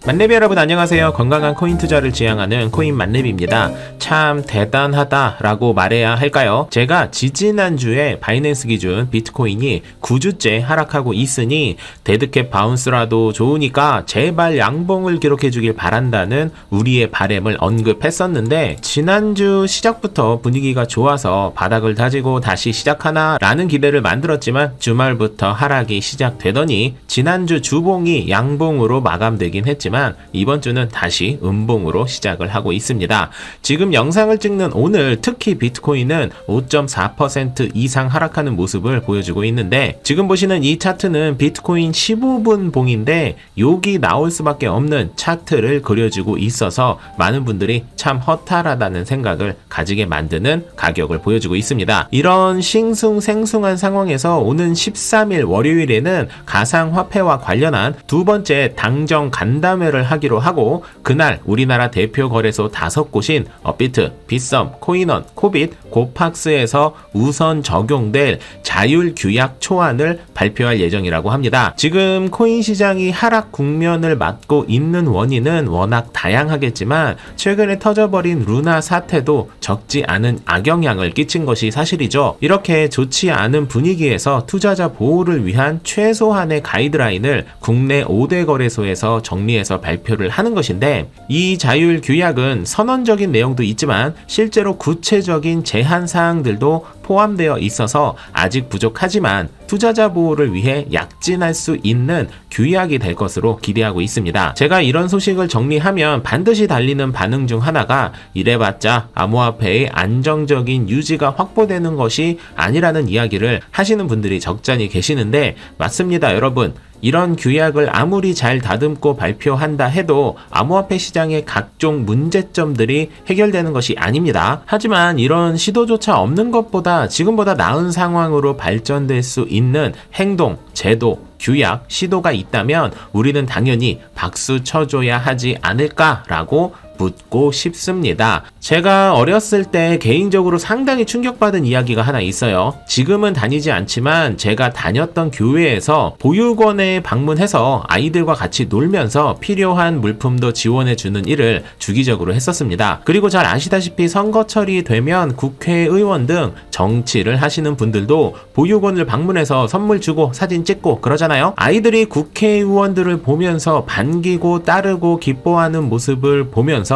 만렙 여러분 안녕하세요. 건강한 코인 투자를 지향하는 코인 만렙입니다. 참 대단하다라고 말해야 할까요? 제가 지지난주에 바이낸스 기준 비트코인이 9주째 하락하고 있으니 데드캣 바운스라도 좋으니까 제발 양봉을 기록해 주길 바란다는 우리의 바램을 언급했었는데, 지난주 시작부터 분위기가 좋아서 바닥을 다지고 다시 시작하나 라는 기대를 만들었지만 주말부터 하락이 시작되더니 지난주 주봉이 양봉으로 마감되긴 했지만 이번 주는 다시 음봉으로 시작을 하고 있습니다. 지금 영상을 찍는 오늘 특히 비트코인은 5.4% 이상 하락하는 모습을 보여주고 있는데, 지금 보시는 이 차트는 비트코인 15분 봉인데 여기 나올 수밖에 없는 차트를 그려주고 있어서 많은 분들이 참 허탈하다는 생각을 가지게 만드는 가격을 보여주고 있습니다. 이런 싱숭생숭한 상황에서 오는 13일 월요일에는 가상화폐와 관련한 두 번째 당정 간담회를 하기로 하고, 그날 우리나라 대표 거래소 5곳인 업비트, 빗썸, 코인원, 코빗, 고팍스에서 우선 적용될 자율 규약 초안을 발표할 예정이라고 합니다. 지금 코인 시장이 하락 국면을 맞고 있는 원인은 워낙 다양하겠지만 최근에 터져버린 루나 사태도 적지 않은 악영향을 끼친 것이 사실이죠. 이렇게 좋지 않은 분위기에서 투자자 보호를 위한 최소한의 가이드라인을 국내 5대 거래소에서 정리해서 발표를 하는 것인데, 이 자율 규약은 선언적인 내용도 있지만 실제로 구체적인 제한 사항들도 포함되어 있어서 아직 부족하지만 투자자 보호를 위해 약진할 수 있는 규약이 될 것으로 기대하고 있습니다. 제가 이런 소식을 정리하면 반드시 달리는 반응 중 하나가 이래봤자 암호화폐의 안정적인 유지가 확보되는 것이 아니라는 이야기를 하시는 분들이 적잖이 계시는데, 맞습니다 여러분. 이런 규약을 아무리 잘 다듬고 발표한다 해도 암호화폐 시장의 각종 문제점들이 해결되는 것이 아닙니다. 하지만 이런 시도조차 없는 것보다 지금보다 나은 상황으로 발전될 수 있는 행동, 제도, 규약, 시도가 있다면 우리는 당연히 박수 쳐줘야 하지 않을까라고 묻고 싶습니다. 제가 어렸을 때 개인적으로 상당히 충격받은 이야기가 하나 있어요. 지금은 다니지 않지만 제가 다녔던 교회에서 보육원에 방문해서 아이들과 같이 놀면서 필요한 물품도 지원해주는 일을 주기적으로 했었습니다. 그리고 잘 아시다시피 선거철이 되면 국회의원 등 정치를 하시는 분들도 보육원을 방문해서 선물 주고 사진 찍고 그러잖아요. 아이들이 국회의원들을 보면서 반기고 따르고 기뻐하는 모습을 보면서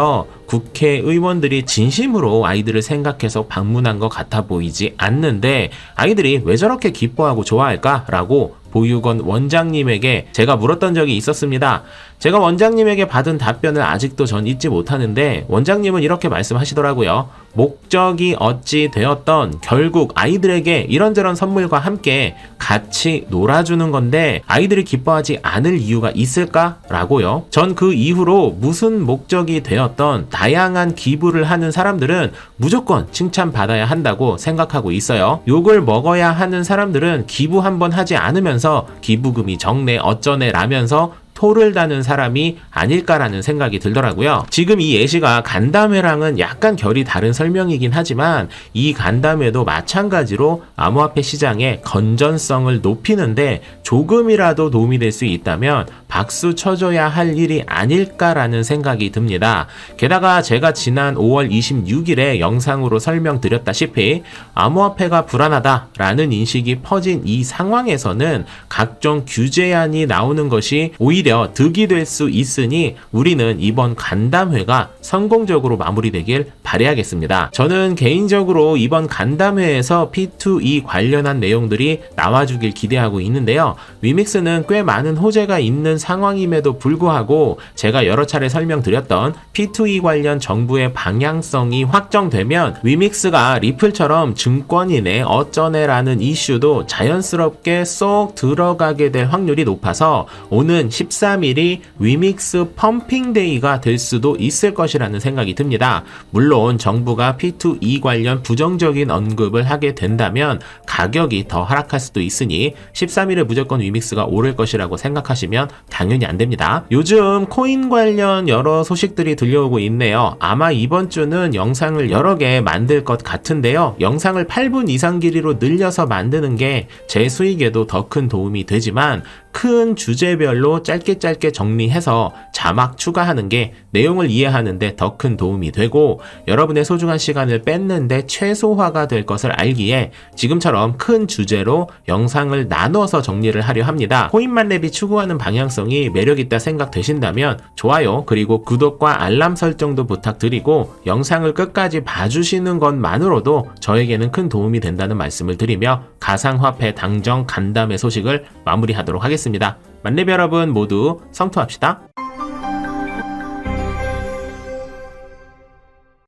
국회의원들이 진심으로 아이들을 생각해서 방문한 것 같아 보이지 않는데, 아이들이 왜 저렇게 기뻐하고 좋아할까라고 보육원 원장님에게 제가 물었던 적이 있었습니다. 제가 원장님에게 받은 답변을 아직도 전 잊지 못하는데, 원장님은 이렇게 말씀하시더라고요. 목적이 어찌 되었던 결국 아이들에게 이런저런 선물과 함께 같이 놀아주는 건데 아이들이 기뻐하지 않을 이유가 있을까라고요. 전 그 이후로 무슨 목적이 되었던 다양한 기부를 하는 사람들은 무조건 칭찬받아야 한다고 생각하고 있어요. 욕을 먹어야 하는 사람들은 기부 한번 하지 않으면서 기부금이 적네 어쩌네 라면서 토를 다는 사람이 아닐까라는 생각이 들더라고요. 지금 이 예시가 간담회랑은 약간 결이 다른 설명이긴 하지만 이 간담회도 마찬가지로 암호화폐 시장의 건전성을 높이는데 조금이라도 도움이 될 수 있다면 박수 쳐줘야 할 일이 아닐까라는 생각이 듭니다. 게다가 제가 지난 5월 26일에 영상으로 설명드렸다시피 암호화폐가 불안하다라는 인식이 퍼진 이 상황에서는 각종 규제안이 나오는 것이 오히려 득이 될 수 있으니 우리는 이번 간담회가 성공적으로 마무리되길 바라야겠습니다. 저는 개인적으로 이번 간담회에서 P2E 관련한 내용들이 나와주길 기대하고 있는데요. 위믹스는 꽤 많은 호재가 있는 상황임에도 불구하고 제가 여러 차례 설명드렸던 P2E 관련 정부의 방향성이 확정되면 위믹스가 리플처럼 증권이네 어쩌네라는 이슈도 자연스럽게 쏙 들어가게 될 확률이 높아서 오는 13일이 위믹스 펌핑데이가 될 수도 있을 것이라는 생각이 듭니다. 물론 정부가 P2E 관련 부정적인 언급을 하게 된다면 가격이 더 하락할 수도 있으니 13일에 무조건 위믹스가 오를 것이라고 생각하시면 당연히 안 됩니다. 요즘 코인 관련 여러 소식들이 들려오고 있네요. 아마 이번 주는 영상을 여러 개 만들 것 같은데요. 영상을 8분 이상 길이로 늘려서 만드는 게 제 수익에도 더 큰 도움이 되지만 큰 주제별로 짧게 정리해서 자막 추가하는 게 내용을 이해하는데 더 큰 도움이 되고 여러분의 소중한 시간을 뺏는데 최소화가 될 것을 알기에 지금처럼 큰 주제로 영상을 나눠서 정리를 하려 합니다. 코인만렙이 추구하는 방향성이 매력있다 생각되신다면 좋아요 그리고 구독과 알람 설정도 부탁드리고 영상을 끝까지 봐주시는 것만으로도 저에게는 큰 도움이 된다는 말씀을 드리며 가상화폐 당정 간담회 소식을 마무리하도록 하겠습니다. 만렙 여러분 모두 성투합시다.